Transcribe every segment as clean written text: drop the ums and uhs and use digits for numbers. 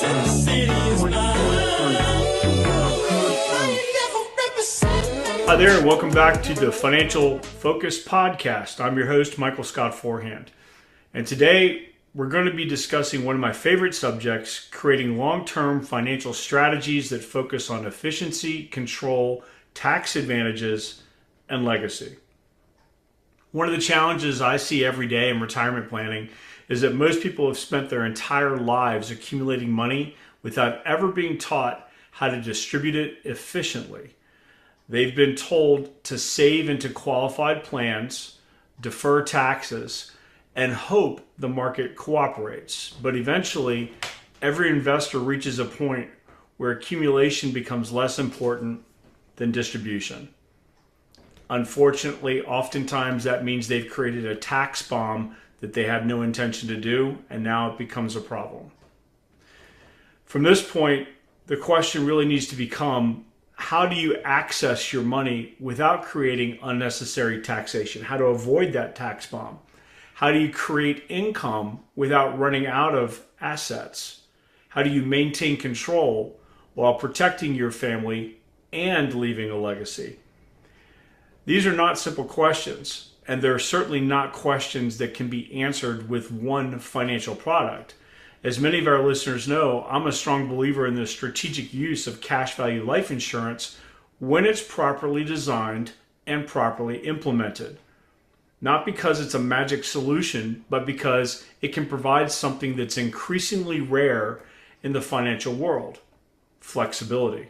Hi there, and welcome back to the Financial Focus Podcast. I'm your host, Michael Scott Forehand. And today we're going to be discussing one of my favorite subjects, creating long-term financial strategies that focus on efficiency, control, tax advantages, and legacy. One of the challenges I see every day in retirement planning is that most people have spent their entire lives accumulating money without ever being taught how to distribute it efficiently. They've been told to save into qualified plans, defer taxes, and hope the market cooperates. But eventually, every investor reaches a point where accumulation becomes less important than distribution. Unfortunately, oftentimes that means they've created a tax bomb that they had no intention to do, and now it becomes a problem. From this point, the question really needs to become, how do you access your money without creating unnecessary taxation? How to avoid that tax bomb? How do you create income without running out of assets? How do you maintain control while protecting your family and leaving a legacy? These are not simple questions, and they're certainly not questions that can be answered with one financial product. As many of our listeners know, I'm a strong believer in the strategic use of cash value life insurance when it's properly designed and properly implemented. Not because it's a magic solution, but because it can provide something that's increasingly rare in the financial world: flexibility.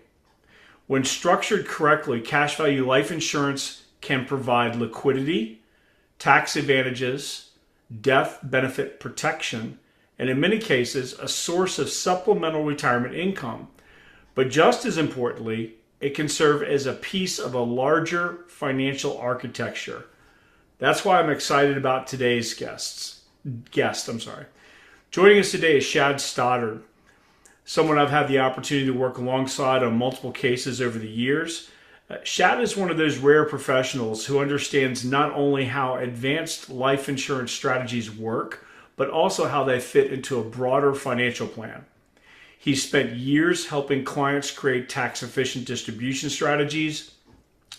When structured correctly, cash value life insurance can provide liquidity, tax advantages, death benefit protection, and in many cases, a source of supplemental retirement income. But just as importantly, it can serve as a piece of a larger financial architecture. That's why I'm excited about today's guest. Joining us today is Shad Stoddard, someone I've had the opportunity to work alongside on multiple cases over the years. Shad is one of those rare professionals who understands not only how advanced life insurance strategies work, but also how they fit into a broader financial plan. He's spent years helping clients create tax-efficient distribution strategies,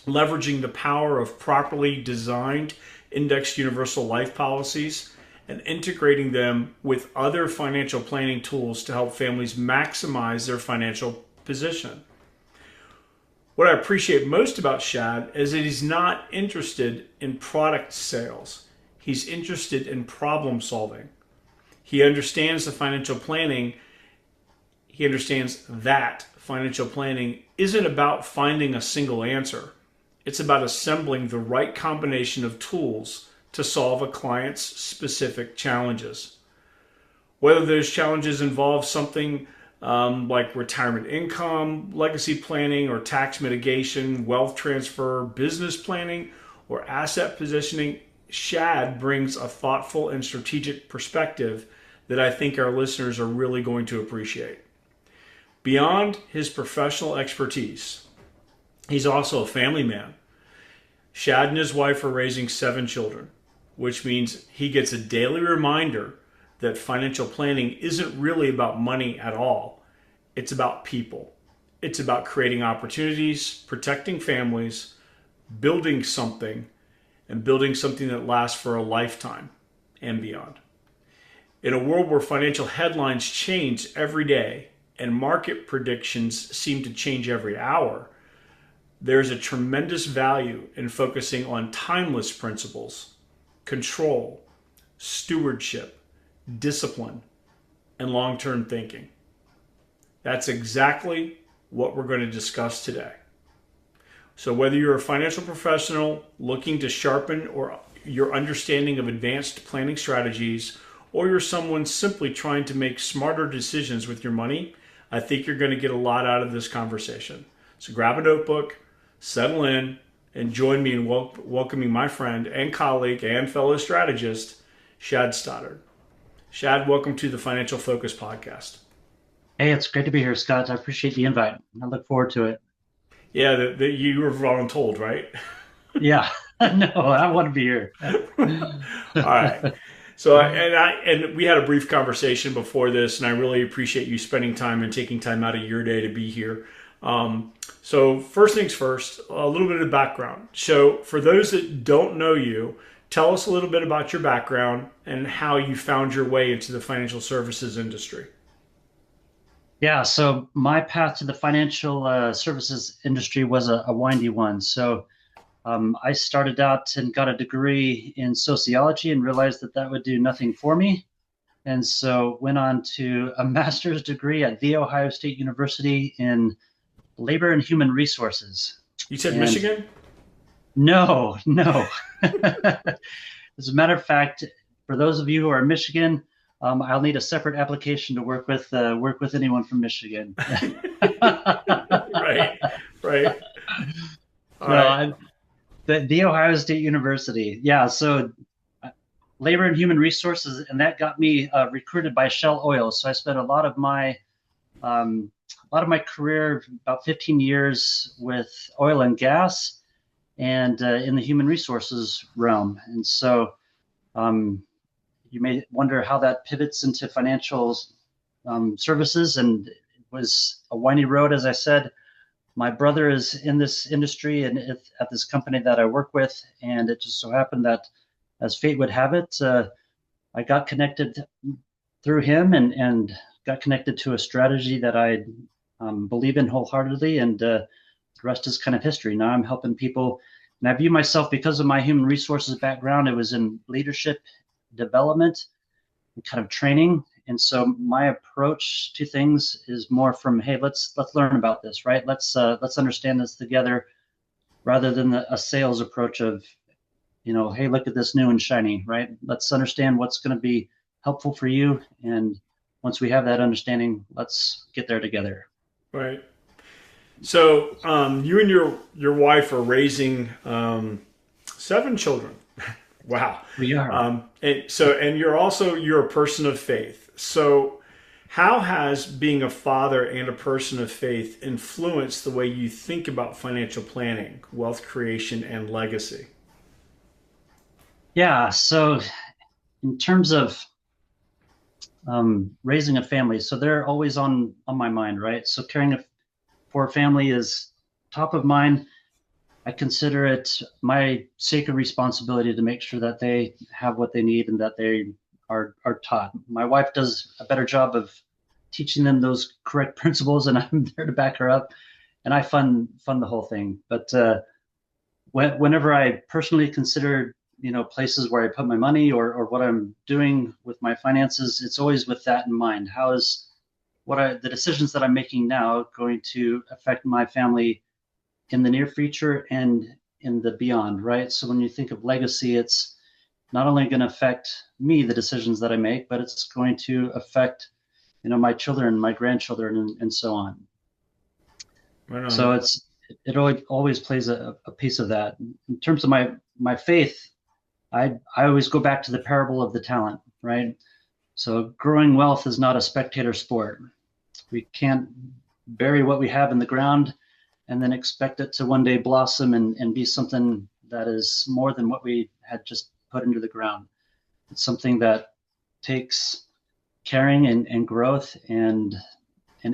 leveraging the power of properly designed indexed universal life policies, and integrating them with other financial planning tools to help families maximize their financial position. What I appreciate most about Shad is that he's not interested in product sales. He's interested in problem solving. He understands that financial planning isn't about finding a single answer. It's about assembling the right combination of tools to solve a client's specific challenges. Whether those challenges involve something like retirement income, legacy planning, or tax mitigation, wealth transfer, business planning, or asset positioning, Shad brings a thoughtful and strategic perspective that I think our listeners are really going to appreciate. Beyond his professional expertise, he's also a family man. Shad and his wife are raising 7 children, which means he gets a daily reminder that financial planning isn't really about money at all. It's about people. It's about creating opportunities, protecting families, building something that lasts for a lifetime and beyond. In a world where financial headlines change every day and market predictions seem to change every hour, there's a tremendous value in focusing on timeless principles: control, stewardship, discipline, and long-term thinking. That's exactly what we're going to discuss today. So whether you're a financial professional looking to sharpen your understanding of advanced planning strategies, or you're someone simply trying to make smarter decisions with your money, I think you're going to get a lot out of this conversation. So grab a notebook, settle in, and join me in welcoming my friend and colleague and fellow strategist, Shad Stoddard. Shad, welcome to the Financial Focus Podcast. Hey, it's great to be here, Scott. I appreciate the invite. I look forward to it. Yeah, you were voluntold, right? Yeah, no, I want to be here. All right. So and we had a brief conversation before this, and I really appreciate you spending time and taking time out of your day to be here. So first things first, a little bit of background. So for those that don't know you, tell us a little bit about your background and how you found your way into the financial services industry. Yeah, so my path to the financial services industry was a windy one. So I started out and got a degree in sociology and realized that that would do nothing for me. And so went on to a master's degree at The Ohio State University in labor and human resources. You said And Michigan? no, no. As a matter of fact, for those of you who are in Michigan, I'll need a separate application to work with anyone from Michigan. Right, right. All No, right. the Ohio State University. Yeah, so labor and human resources, and that got me recruited by Shell Oil. So I spent a lot of my career, about 15 years, with oil and gas, and in the human resources realm. And so um, you may wonder how that pivots into financial services, and it was a windy road, as I said. My brother is in this industry and at this company that I work with, and it just so happened that, as fate would have it, I got connected through him and got connected to a strategy that I believe in wholeheartedly, and the rest is kind of history. Now I'm helping people, and I view myself, because of my human resources background, it was in leadership development and kind of training. And so my approach to things is more from, hey, let's learn about this, right? Let's understand this together, rather than a sales approach of, hey, look at this new and shiny, right? Let's understand what's going to be helpful for you, and once we have that understanding, let's get there together. Right. So you and your wife are raising seven children. Wow. We are. And you're a person of faith. So how has being a father and a person of faith influenced the way you think about financial planning, wealth creation, and legacy? Yeah. So in terms of raising a family, so they're always on my mind, right? So for a family is top of mind. I consider it my sacred responsibility to make sure that they have what they need and that they are taught. My wife does a better job of teaching them those correct principles, and I'm there to back her up. And I fund the whole thing. But whenever I personally consider, places where I put my money, or what I'm doing with my finances, it's always with that in mind. How is the decisions that I'm making now going to affect my family in the near future and in the beyond, right? So when you think of legacy, it's not only going to affect me, the decisions that I make, but it's going to affect, my children, my grandchildren, and so on. Right So on. it always plays a piece of that. In terms of my faith, I always go back to the parable of the talent, right? So growing wealth is not a spectator sport. We can't bury what we have in the ground and then expect it to one day blossom and be something that is more than what we had just put into the ground. It's something that takes caring and growth and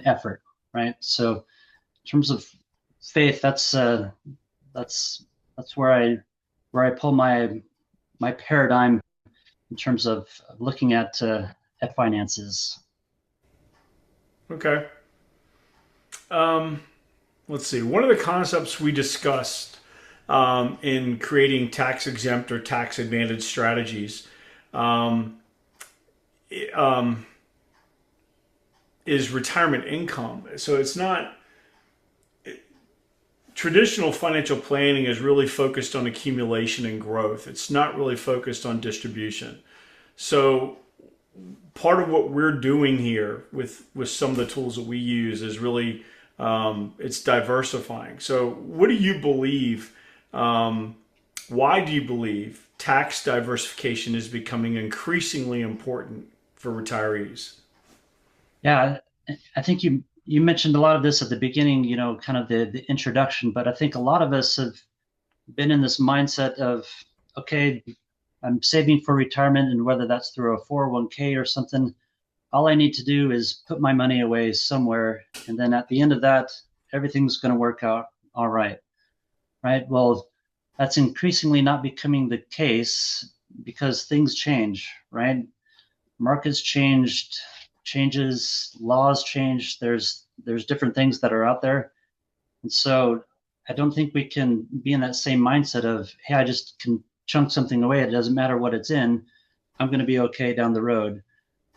effort, right? So in terms of faith, that's that's where I pull my paradigm in terms of looking at finances. Okay. Um, let's see. One of the concepts we discussed in creating tax exempt or tax advantage strategies um, um, is retirement income. So it's not traditional financial planning is really focused on accumulation and growth. It's not really focused on distribution. So part of what we're doing here with some of the tools that we use is really it's diversifying. So what do you believe? Um, why do you believe tax diversification is becoming increasingly important for retirees? Yeah, I think you mentioned a lot of this at the beginning, kind of the introduction, but I think a lot of us have been in this mindset of, okay, I'm saving for retirement, and whether that's through a 401k or something, all I need to do is put my money away somewhere. And then at the end of that, everything's going to work out all right. Right. Well, that's increasingly not becoming the case because things change, right? Markets changes, laws change. There's different things that are out there. And so I don't think we can be in that same mindset of, hey, I just can chunk something away. It doesn't matter what it's in. I'm going to be okay down the road.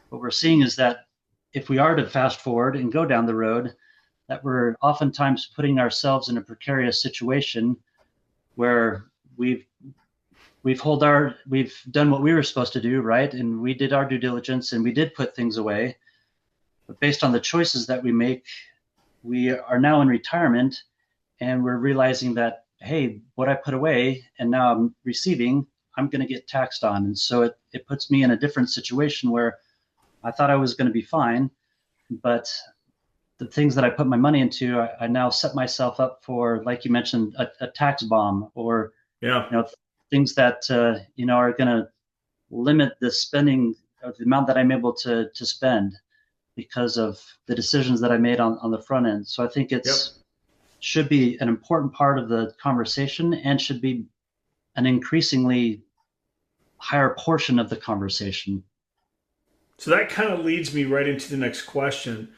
What we're seeing is that if we are to fast forward and go down the road, that we're oftentimes putting ourselves in a precarious situation where we've done what we were supposed to do, right? And we did our due diligence and we did put things away. But based on the choices that we make, we are now in retirement and we're realizing that, hey, what I put away and now I'm receiving, I'm going to get taxed on. And so it puts me in a different situation where I thought I was going to be fine, but the things that I put my money into, I now set myself up for, like you mentioned, a tax bomb, or Yeah. things that are going to limit the spending of the amount that I'm able to spend because of the decisions that I made on the front end. So I think it's should be an important part of the conversation and should be an increasingly higher portion of the conversation. So that kind of leads me right into the next question.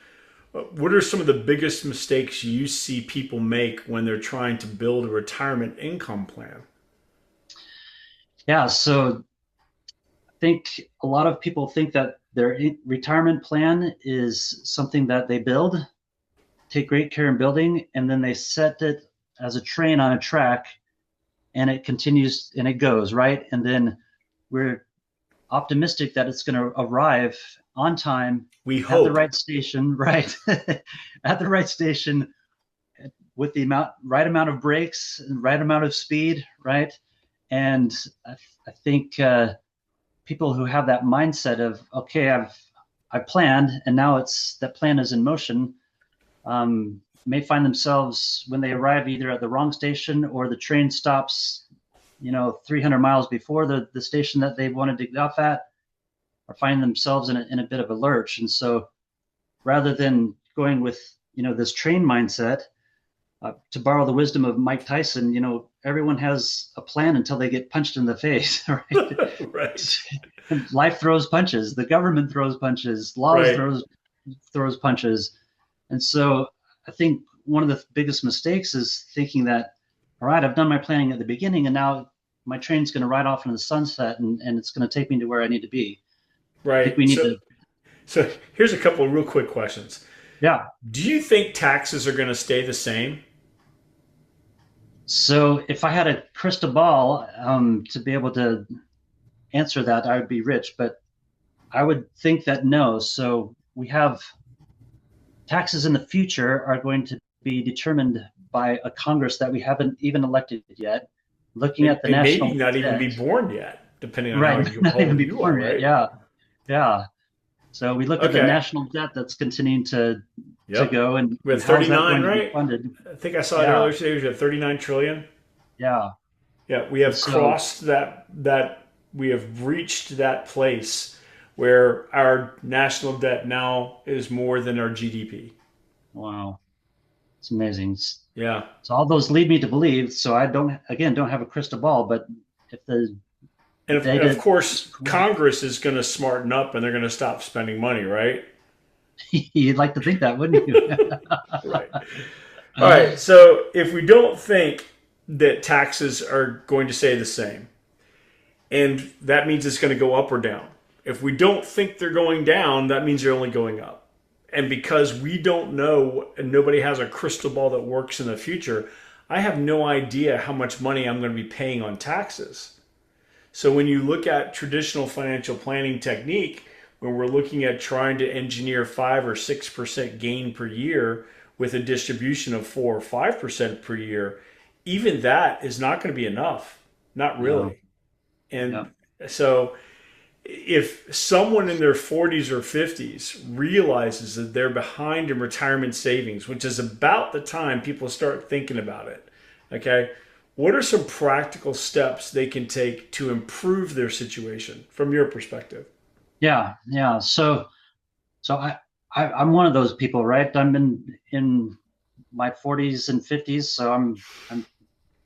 What are some of the biggest mistakes you see people make when they're trying to build a retirement income plan? Yeah, so I think a lot of people think that their retirement plan is something that they build, take great care in building, and then they set it as a train on a track and it continues and it goes, right? And then we're optimistic that it's going to arrive on time We at the hope. right station, right? At the right station with the right amount of brakes and right amount of speed, right? And I think people who have that mindset of, okay, I planned and now it's that plan is in motion, may find themselves when they arrive either at the wrong station or the train stops 300 miles before the station that they wanted to get off at, or find themselves in a bit of a lurch. And so rather than going with this train mindset, to borrow the wisdom of Mike Tyson, everyone has a plan until they get punched in the face, right? Right. Life throws punches, the government throws punches, laws Right. throws punches. And so I think one of the biggest mistakes is thinking that, all right, I've done my planning at the beginning and now my train's going to ride off into the sunset and it's going to take me to where I need to be. I think we Right. need to, So here's a couple of real quick questions. yeah. Do you think taxes are going to stay the same? So if I had a crystal ball to be able to answer that, I would be rich, but I would think that no. So we have taxes in the future are going to be determined by a Congress that we haven't even elected yet, looking at the And maybe national not even debt. be born yet, depending on Right, not even old be you are, born yet. right? Yeah, yeah. So we look at the Okay. national debt that's continuing to Yep. go, We and have how's that 39, going to be right? funded? I think I saw it Yeah, earlier today. We have 39 trillion. yeah. Yeah, we And have so, crossed that we have reached that place where our national debt now is more than our GDP. wow, it's amazing. Yeah. So all those lead me to believe. So I don't have a crystal ball, but if the And of data is course, correct, Congress is going to smarten up and they're going to stop spending money, right? you'd like to think that, wouldn't you? Right. All right. So if we don't think that taxes are going to stay the same, and that means it's going to go up or down. If we don't think they're going down, that means they're only going up. And because we don't know and nobody has a crystal ball that works in the future, I have no idea how much money I'm going to be paying on taxes. So when you look at traditional financial planning technique, when we're looking at trying to engineer 5 or 6% gain per year with a distribution of 4 or 5% per year, even that is not going to be enough. Not No, really. And yeah, so if someone in their 40s or 50s realizes that they're behind in retirement savings, which is about the time people start thinking about it, okay, What are some practical steps they can take to improve their situation from your perspective? Yeah, yeah. So I'm one of those people, right? I'm in my 40s and 50s, so I'm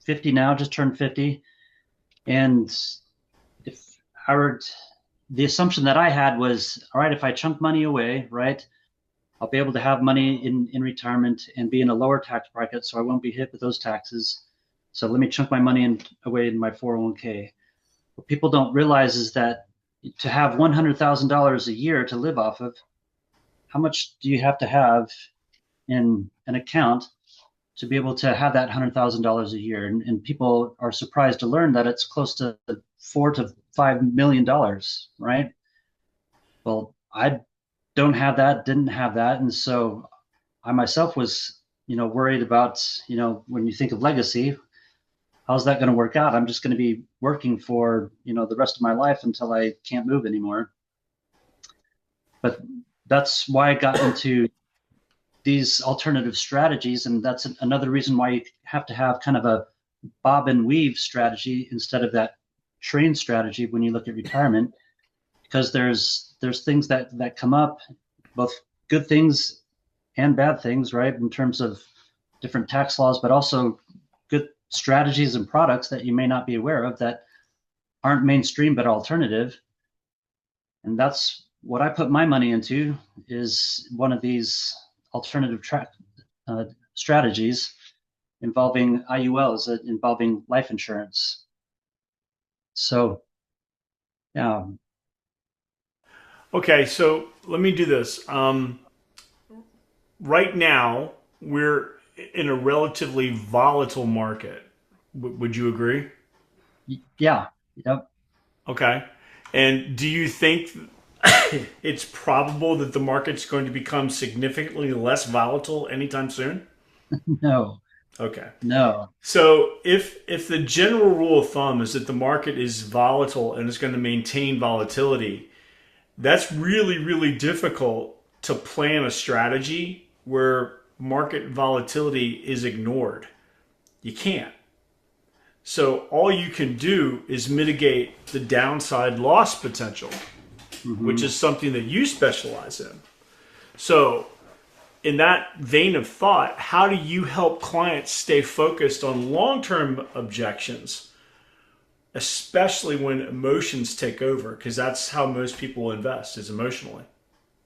50 now, just turned 50. And if I were the assumption that I had was, all right, if I chunk money away, right, I'll be able to have money in retirement and be in a lower tax bracket, so I won't be hit with those taxes. So let me chunk my money away in my 401k. What people don't realize is that to have $100,000 a year to live off of, how much do you have in an account to be able to have that $100,000 a year? And people are surprised to learn that it's close to $4 to $5 million, right? Well, I don't have that, didn't have that, and so I myself was, worried about, when you think of legacy, how's that going to work out? I'm just going to be working for, the rest of my life until I can't move anymore. But that's why I got into these alternative strategies, and that's another reason why you have to have kind of a bob and weave strategy instead of that train strategy when you look at retirement, because there's things that come up, both good things and bad things, right, in terms of different tax laws, but also good strategies and products that you may not be aware of that aren't mainstream but alternative. And that's what I put my money into, is one of these alternative uh, strategies involving IULs, involving life insurance. So, yeah, Okay, so let me do this. Right now, we're in a relatively volatile market. Would you agree? yeah, yep. Okay. And do you think it's probable that the market's going to become significantly less volatile anytime soon? No, Okay. no, So if the general rule of thumb is that the market is volatile and is going to maintain volatility, that's really, really difficult to plan a strategy where market volatility is ignored. You can't. So all you can do is mitigate the downside loss potential, which hmm is something that you specialize in. So in that vein of thought, how do you help clients stay focused on long-term objections, especially when emotions take over? Because that's how most people invest, is emotionally.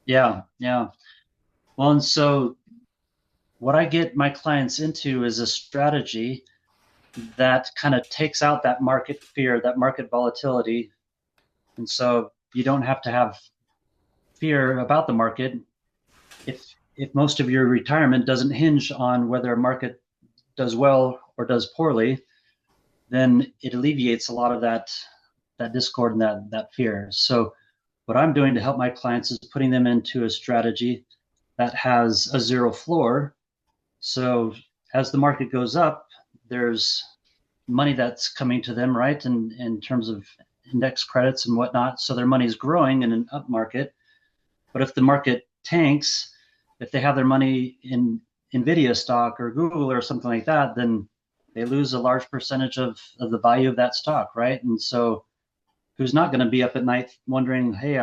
yeah, yeah. Well, and so what I get my clients into is a strategy that kind of takes out that market fear, that market volatility. And so you don't have to have fear about the market if most of your retirement doesn't hinge on whether a market does well or does poorly, then it alleviates a lot of that discord and that fear. So what I'm doing to help my clients is putting them into a strategy that has a zero floor. So as the market goes up, there's money that's coming to them, right? And in terms of index credits and whatnot. So their money is growing in an up market. But if the market tanks, if they have their money in Nvidia stock or Google or something like that, then they lose a large percentage of the value of that stock, right? And so who's not going to be up at night wondering, hey,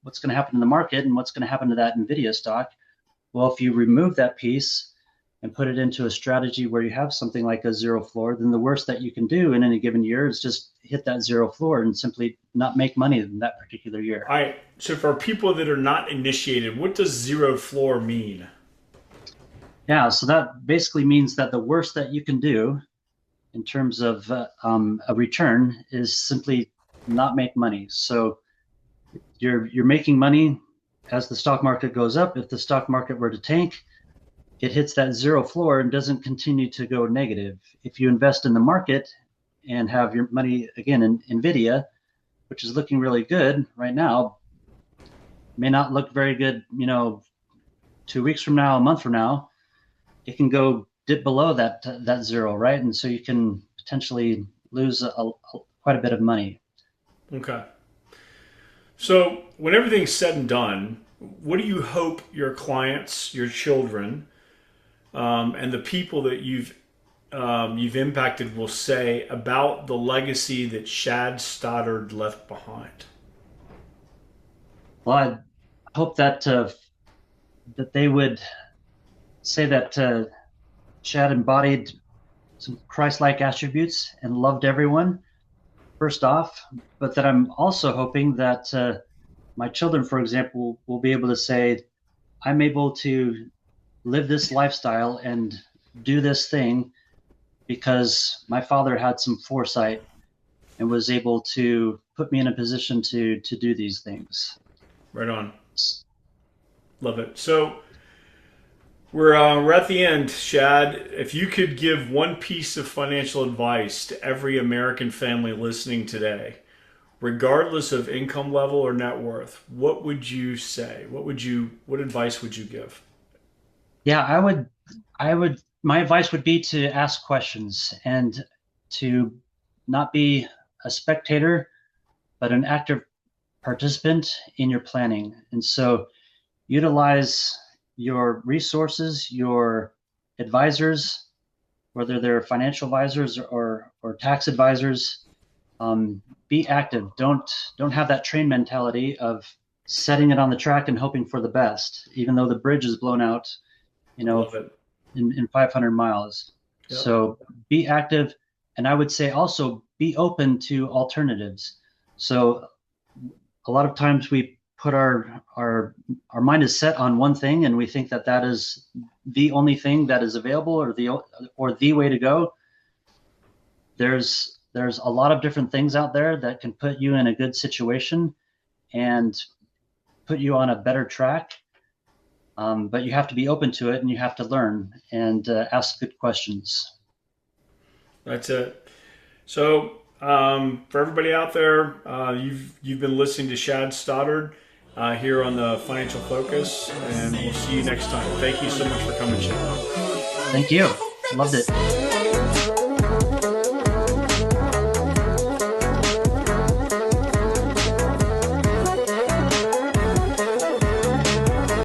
what's going to happen in the market and what's going to happen to that Nvidia stock? Well, if you remove that piece and put it into a strategy where you have something like a zero floor, then the worst that you can do in any given year is just hit that zero floor and simply not make money in that particular year. All right. So for people that are not initiated, what does zero floor mean? Yeah, so that basically means that the worst that you can do in terms of a return is simply not make money. So you're making money as the stock market goes up. If the stock market were to tank, it hits that zero floor and doesn't continue to go negative. If you invest in the market and have your money again in Nvidia, which is looking really good right now, may not look very good, 2 weeks from now, a month from now, it can go dip below that zero, right? And so you can potentially lose quite a bit of money. Okay. So when everything's said and done, what do you hope your clients, your children, and the people that you've you've impacted will say about the legacy that Shad Stoddard left behind? Well, I hope that that they would say that Shad embodied some Christ-like attributes and loved everyone, first off, but that I'm also hoping that my children, for example, will be able to say, I'm able to live this lifestyle and do this thing because my father had some foresight and was able to put me in a position to do these things. Right on. Love it. So we're at the end, Shad. If you could give one piece of financial advice to every American family listening today, regardless of income level or net worth, what would you say? What advice would you give? Yeah, my advice would be to ask questions and to not be a spectator, but an active participant in your planning. And so utilize your resources, your advisors, whether they're financial advisors or tax advisors. Be active. Don't have that train mentality of setting it on the track and hoping for the best, even though the bridge is blown out, you know, Love it. in 500 miles. Yep. So be active. And I would say also be open to alternatives. So a lot of times we put our mind is set on one thing and we think that that is the only thing that is available or the way to go. There's a lot of different things out there that can put you in a good situation and put you on a better track. But you have to be open to it and you have to learn and ask good questions. That's it. So for everybody out there, you've been listening to Shad Stoddard here on the Financial Focus, and we'll see you next time. Thank you so much for coming, Shad. Thank you. Loved it.